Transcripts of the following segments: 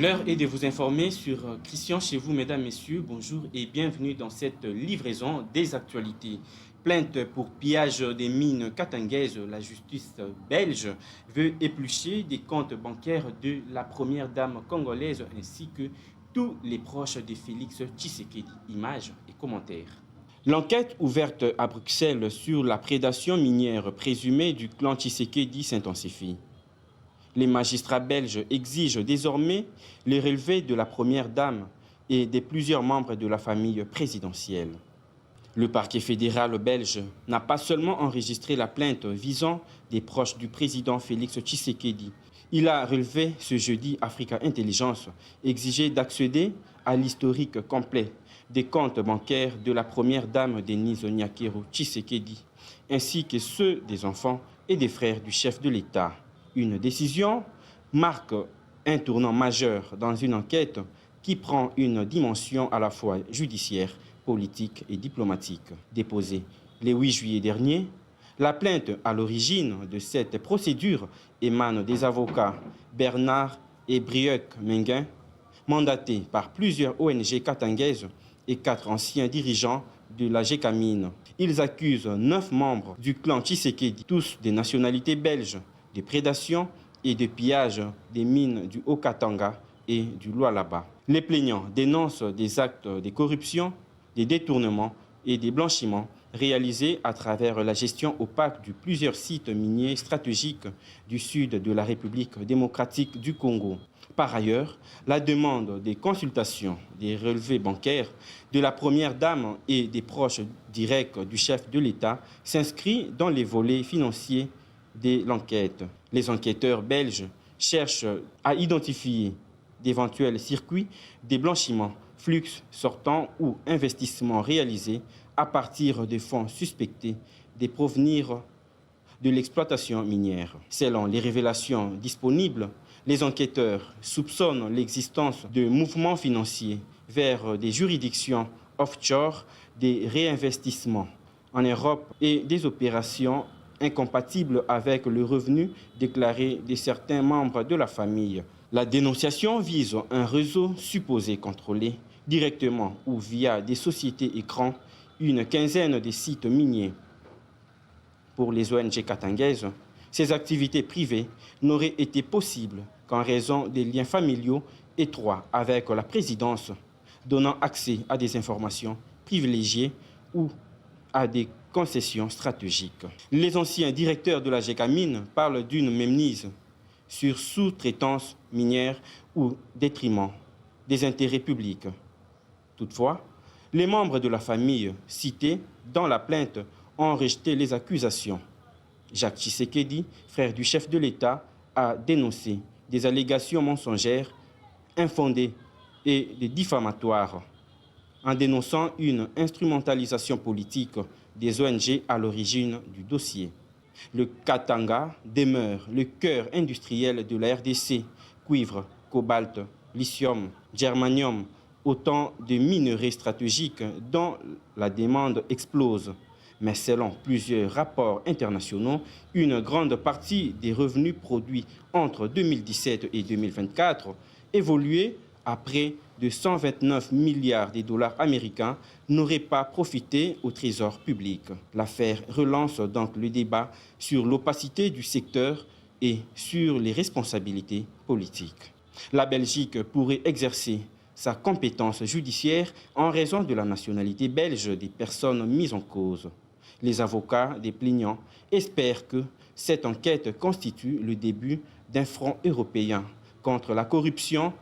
L'heure est de vous informer sur Christian chez vous, mesdames, messieurs. Bonjour et bienvenue dans cette livraison des actualités. Plainte pour pillage des mines katangaises, la justice belge veut éplucher des comptes bancaires de la première dame congolaise ainsi que tous les proches de Félix Tshisekedi. Images et commentaires. L'enquête ouverte à Bruxelles sur la prédation minière présumée du clan Tshisekedi s'intensifie. Les magistrats belges exigent désormais le relevé de la première dame et de plusieurs membres de la famille présidentielle. Le parquet fédéral belge n'a pas seulement enregistré la plainte visant des proches du président Félix Tshisekedi. Il a relevé ce jeudi Africa Intelligence exigé d'accéder à l'historique complet des comptes bancaires de la première dame Denise Nyakero Tshisekedi, ainsi que ceux des enfants et des frères du chef de l'État. Une décision marque un tournant majeur dans une enquête qui prend une dimension à la fois judiciaire, politique et diplomatique. Déposée le 8 juillet dernier, la plainte à l'origine de cette procédure émane des avocats Bernard et Brieuc Menguin, mandatés par plusieurs ONG katangaises et 4 anciens dirigeants de la GECAMINE. Ils accusent 9 membres du clan Tshisekedi, tous des nationalités belges, de prédation et de pillage des mines du Haut-Katanga et du Lualaba. Les plaignants dénoncent des actes de corruption, des détournements et des blanchiments réalisés à travers la gestion opaque de plusieurs sites miniers stratégiques du sud de la République démocratique du Congo. Par ailleurs, la demande des consultations des relevés bancaires de la première dame et des proches directs du chef de l'État s'inscrit dans les volets financiers de l'enquête. Les enquêteurs belges cherchent à identifier d'éventuels circuits de blanchiment, flux sortants ou investissements réalisés à partir de fonds suspectés de provenir de l'exploitation minière. Selon les révélations disponibles, les enquêteurs soupçonnent l'existence de mouvements financiers vers des juridictions offshore, des réinvestissements en Europe et des opérations incompatibles avec le revenu déclaré de certains membres de la famille. La dénonciation vise un réseau supposé contrôler directement ou via des sociétés écrans une quinzaine de sites miniers. Pour les ONG katangaises, ces activités privées n'auraient été possibles qu'en raison des liens familiaux étroits avec la présidence, donnant accès à des informations privilégiées ou à des concessions stratégiques. Les anciens directeurs de la GECAMINE parlent d'une mainmise sur sous-traitance minière ou détriment des intérêts publics. Toutefois, les membres de la famille cités dans la plainte ont rejeté les accusations. Jacques Tshisekedi, frère du chef de l'État, a dénoncé des allégations mensongères, infondées et diffamatoires, en dénonçant une instrumentalisation politique des ONG à l'origine du dossier. Le Katanga demeure le cœur industriel de la RDC, cuivre, cobalt, lithium, germanium, autant de minerais stratégiques dont la demande explose. Mais selon plusieurs rapports internationaux, une grande partie des revenus produits entre 2017 et 2024 évoluaient à près de 129 milliards de dollars américains n'auraient pas profité au trésor public. L'affaire relance donc le débat sur l'opacité du secteur et sur les responsabilités politiques. La Belgique pourrait exercer sa compétence judiciaire en raison de la nationalité belge des personnes mises en cause. Les avocats des plaignants espèrent que cette enquête constitue le début d'un front européen contre la corruption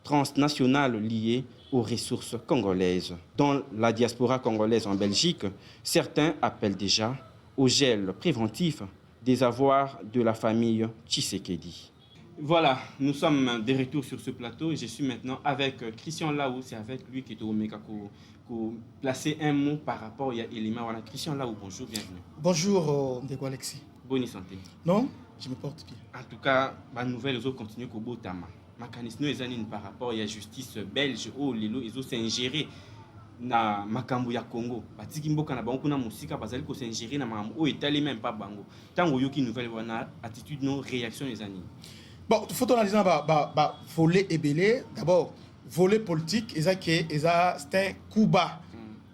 transnationale liée aux ressources congolaises. Dans la diaspora congolaise en Belgique, certains appellent déjà au gel préventif des avoirs de la famille Tshisekedi. Voilà, nous sommes de retour sur ce plateau et je suis maintenant avec Christian Laou. C'est avec lui qui est au Omega pour placer un mot par rapport à Elima. Voilà, Christian Laou, bonjour, bienvenue. Bonjour, Ndeko Alexis. Bonne santé. Non, je me porte bien. En tout cas, la nouvelle autres continuent au Botama. Mécanisme est par rapport à la justice belge où les lois ont s'ingéré na makambo ya Congo. Batiki mboka na bango kuna musika bazali ko s'ingérer na makambo o etali même pas bango. Tango yoki nouvelle wana attitude non réaction les années. Bon, il faut analyser volet et belé. D'abord, volet politique, c'est un coup bas.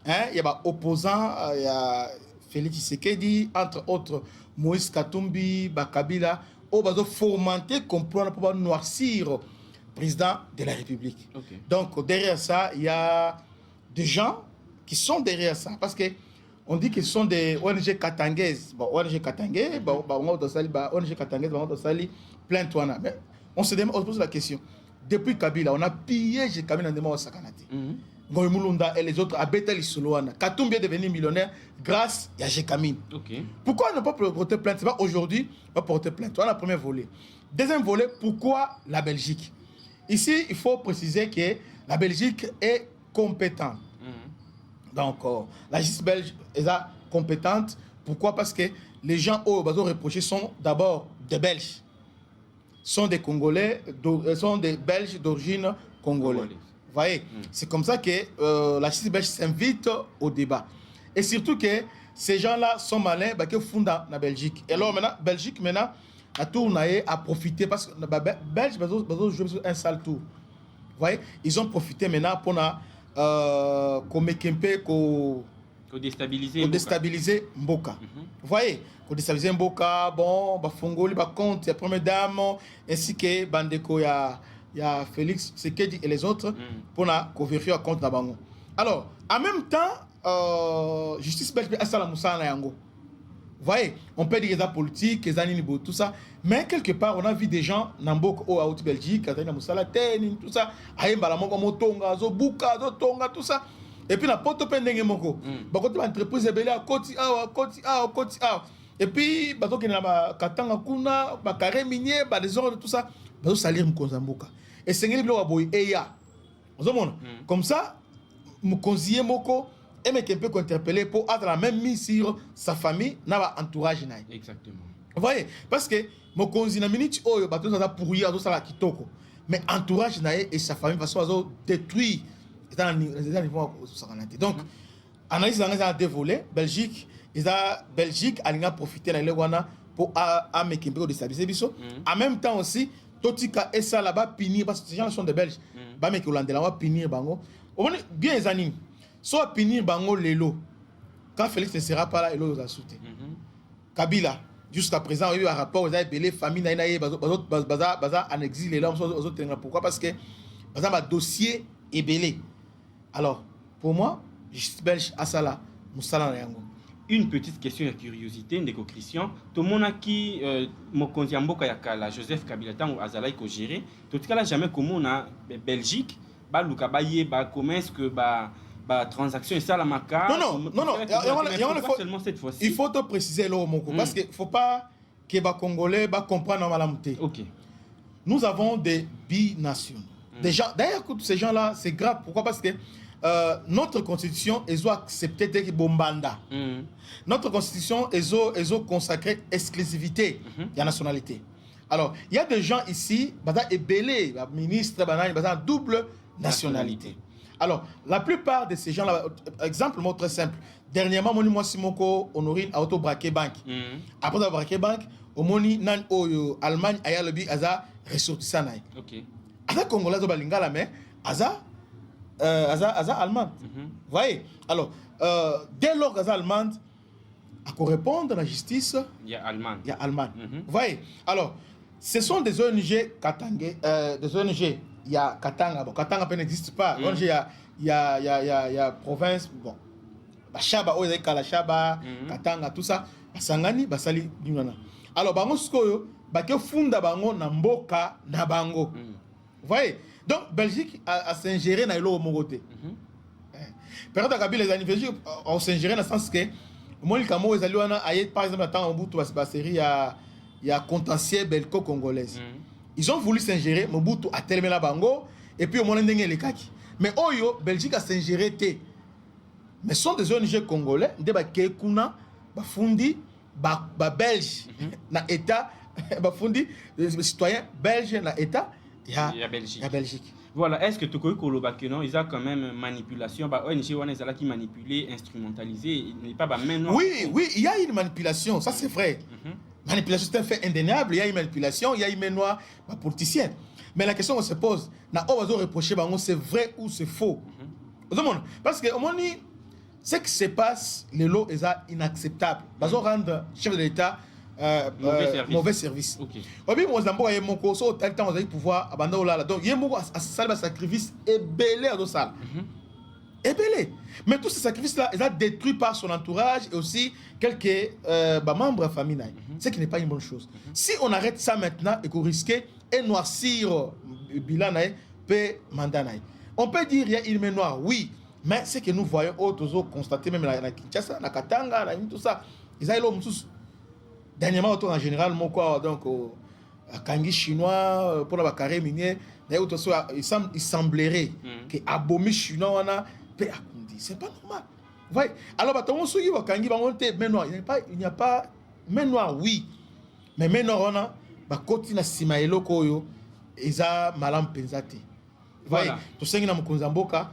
Hein? Il y a opposants, il y a Félix Tshisekedi, entre autres Moïse Katumbi, Kabila, qui ont fomenté comprendre pour noircir le président de la République. Okay. Donc, derrière ça, il y a des gens qui sont derrière ça. Parce que on dit que ce sont des ONG katangaises. Bon, ONG katangaises, ONG katangaises, plainte. Mais on se pose la question. Depuis Kabila, on a pillé Kabila dans le Sakanati. Ngoïmoulunda et les autres à Betel Isoloana. Katumbi est devenu millionnaire grâce à Jekamine. Okay. Pourquoi ne pas porter plainte? C'est pas aujourd'hui, on va porter plainte. Voilà le premier volet. Deuxième volet, pourquoi la Belgique? Ici, il faut préciser que la Belgique est compétente. Donc, la justice belge est compétente. Pourquoi? Parce que les gens au bateau reprochés sont d'abord des Belges. Sont des Congolais, sont des Belges d'origine congolaise. Vous voyez, c'est comme ça que la justice belge s'invite au débat. Et surtout que ces gens-là sont malins, qui font dans la Belgique. Et alors, maintenant, Belgique, la tour a profité parce que les Belges ont joué un sale tour. Vous voyez, ils ont profité maintenant pour déstabiliser Mboka. Vous voyez, déstabiliser Mboka, bon, Fongoli, compte, il y a première dame, ainsi que Bandeko, il y a Félix Tshisekedi et les autres pour vérifier le compte d'Abango. Alors, en même temps, justice belge a la Moussa na Yango. Vous voyez, on peut dire qu'ils ont politique, qu'ils ont tout ça, mais quelque part, on a vu des gens dans la Belgique, tout ça, tout ça. Et puis, la porte pendenge moko. Bakoti entreprise ebele a koti a. Et puis, bato qui na katanga kuna, ba carré minier, ba désordre tout ça, bato salir mkonzamboka. Et sengeli bilo boy eya. Comme ça, mkonzier moko et mais peut interpeller pour être la même mise sur sa famille, na entourage naï. Exactement. Vous voyez, parce que mokonzi na minute oyo bato ça pourrir tout ça la kitoko. Mais entourage naï et sa famille façon à détruire. Donc, analyse dans deux volets. Belgique a profité de l'Ewana pour déstabiliser Bisso. En même temps aussi, Totika et ça là-bas punir parce que ces gens sont des Belges. Bah mais que l'on va punir Bango. Bien les amis, soit punir Bango Lelo. Quand Félix ne sera pas là, il va sauter. Kabila, jusqu'à présent, il y a eu un rapport aux belé famille naïnaï baza en exil et là pourquoi? Parce que baza ma dossier est belé. Alors, pour moi, justice belge a ça là, Moussala Yango. Une petite question de curiosité, Ndeko Christian. Tout le monde a qui Mokonzi Mboka Yakala, Joseph Kabila, tant Azalaï ko géré. Tout cas là jamais comment on a Belgique, ba Luka Baye, ba commerce que ba transaction et ça la maca. Non. Seulement cette fois-ci. Il faut te préciser là Moko parce que faut pas que ba Congolais ba comprendre malamté. OK. Nous avons des binationaux. D'ailleurs, ces gens-là, c'est grave. Pourquoi? Parce que notre constitution, ils ont accepté que Bombanda. Notre constitution, ils ont consacré exclusivité de la nationalité. Alors, il y a des gens ici, et belé, ministre, double nationalité. Alors, la plupart de ces gens-là, exemple très simple. Dernièrement, moi, Simoko, Honorine, a auto-braqué banque. Après avoir braqué banque, au Moni, Nan, Allemagne, Aya Lobby, Aza, ressortissant. OK. Aza Congolais, Balingala, mais Aza allemande. Vous voyez? Alors, dès lors qu'Aza allemande, à correspondre à la justice, il y a allemande. Vous voyez? Alors, ce sont des ONG Katanga, des ONG. Il y a Katanga. Bon, Katanga n'existe pas. ONG, il y a province. Bon, Chaba, Kalachaba, Katanga, tout ça. Basangani, Basali, Dunana. Alors, Bango Skoyo, Bake Funda Bango, Namboka, Nabango. Vous voyez? Donc, Belgique a s'ingéré dans l'eau au Mogoté. Période de les anniversaires, on s'ingéré dans le sens que, moi, par exemple, attends, Mobutu, il y a contentieux belgo-congolaise. Ils ont voulu s'ingérer, Mobutu a tellement la bango, et puis au moment où les kaki. Mais Oyo, Belgique a s'ingéré. Mais ce sont des ONG congolais, des Kekuna, Bafundi, Belge, dans l'État, Bafundi, des citoyens belges dans l'État. Il y a Belgique. Voilà, est-ce que tu connais que non, ils ont quand même manipulation, ONG qui manipulé, instrumentalisé, il n'est pas même non. Oui, il y a une manipulation, ça c'est vrai. Manipulation, c'est un fait indéniable. Il y a une manipulation, il y a une main noire politicien. Mais la question qu'on se pose, c'est vrai ou c'est faux? Parce que ce qui se passe, les lots est inacceptable. Ils vont rendre le chef de l'État mauvais service. Ok. Moi, je mon cours, au temps où pouvoir abandonner là. Donc, il y a un sacrifice ébélé à ça. Ébélé. Mais tous ces sacrifices-là, ils sont détruits par son entourage et aussi quelques membres de la famille. Ce qui n'est pas une bonne chose. Si on arrête ça maintenant et qu'on risque de noircir le bilan, on peut dire qu'il y a une main noire, oui. Mais ce que nous voyons, autres constater même à Kinshasa, à Katanga, tout ça, ils ont tous. Dernièrement, en général, donc, à Kangi chinois, pour la carré minier, il semblerait que Abomi chinois, c'est pas normal. Ouais. Alors, on se dit que main noire, il n'y a pas main noire, oui. Mais main noire, on a côté na simaelo koyo, ils ont malam pensate. Voilà. Tout ça, il y a Mkonzamboka.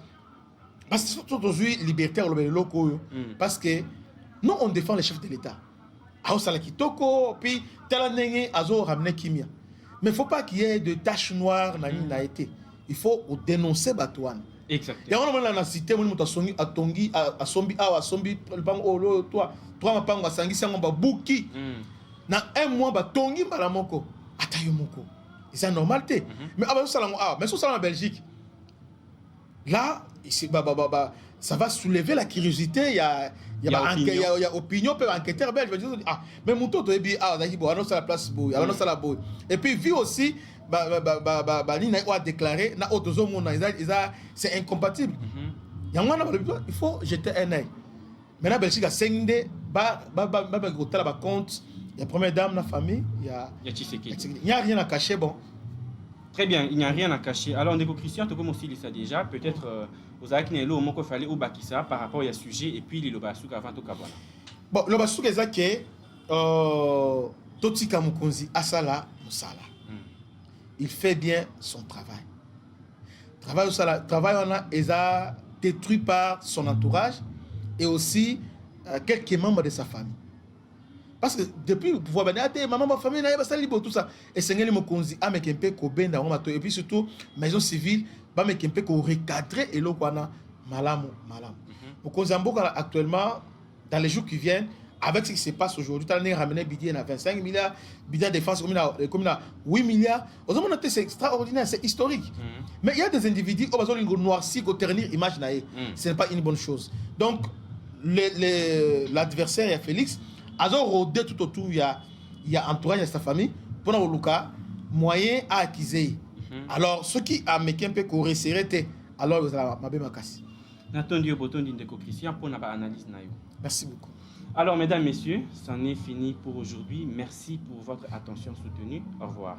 Parce que c'est aujourd'hui libertaire parce que nous on défend les chefs de l'État. Puis mais il ne faut pas qu'il y ait de taches noires dans l'État. Il faut dénoncer Batouane. Exactement. Et on a cité à Tongi, à Sombi, à Sombi, toi, à Sangi, Buki. Dans un mois, Tongi, Malamoko, Atayomoko. C'est normal. Mais ça en Belgique. Là, ça va soulever la curiosité. Il y a opinion, peut enquêteur belge. Mais mon tour de la place. Et puis, vu aussi, a déclaré, c'est incompatible. Il faut jeter un œil. Maintenant, Belgique a 5 D, compte, il y a première dame dans la famille, il n'y a rien à cacher. Bon. Très bien, il n'y a rien à cacher. Alors, Ndeko Christian, comme aussi dit ça déjà, peut-être vous avez qu'il au moins fallait au Bakissa par rapport à ce sujet et puis le Bassouk avant tout Kabana. Bon, le Bassouk est que Totika Mukonzi Asala Musala. Il fait bien son travail. Travail on a détruit par son entourage et aussi quelques membres de sa famille. Parce que depuis le pouvoir, maman, ma famille, tout ça. Et c'est un Mokonzi, et puis surtout, maison civile, recadrer et l'eau, malam. Mokonzi actuellement, dans les jours qui viennent, avec ce qui se passe aujourd'hui, tu as ramené Bidi à 25 milliards, Bidi à défense comme à 8 milliards. C'est extraordinaire, c'est historique. Mais il y a des individus qui ont noirci, qui ont ternir l'image. Ce n'est pas une bonne chose. Donc, l'adversaire, Félix, alors rodé tout autour, il y a entourage de sa famille pour le cas moyen à acquiser. Alors ceux qui a mis un peu corré alors vous allez ma bien casser. N'attendez au bouton d'Indeko Christian pour notre analyse nayo. Merci beaucoup. Alors mesdames messieurs, c'en est fini pour aujourd'hui. Merci pour votre attention soutenue. Au revoir.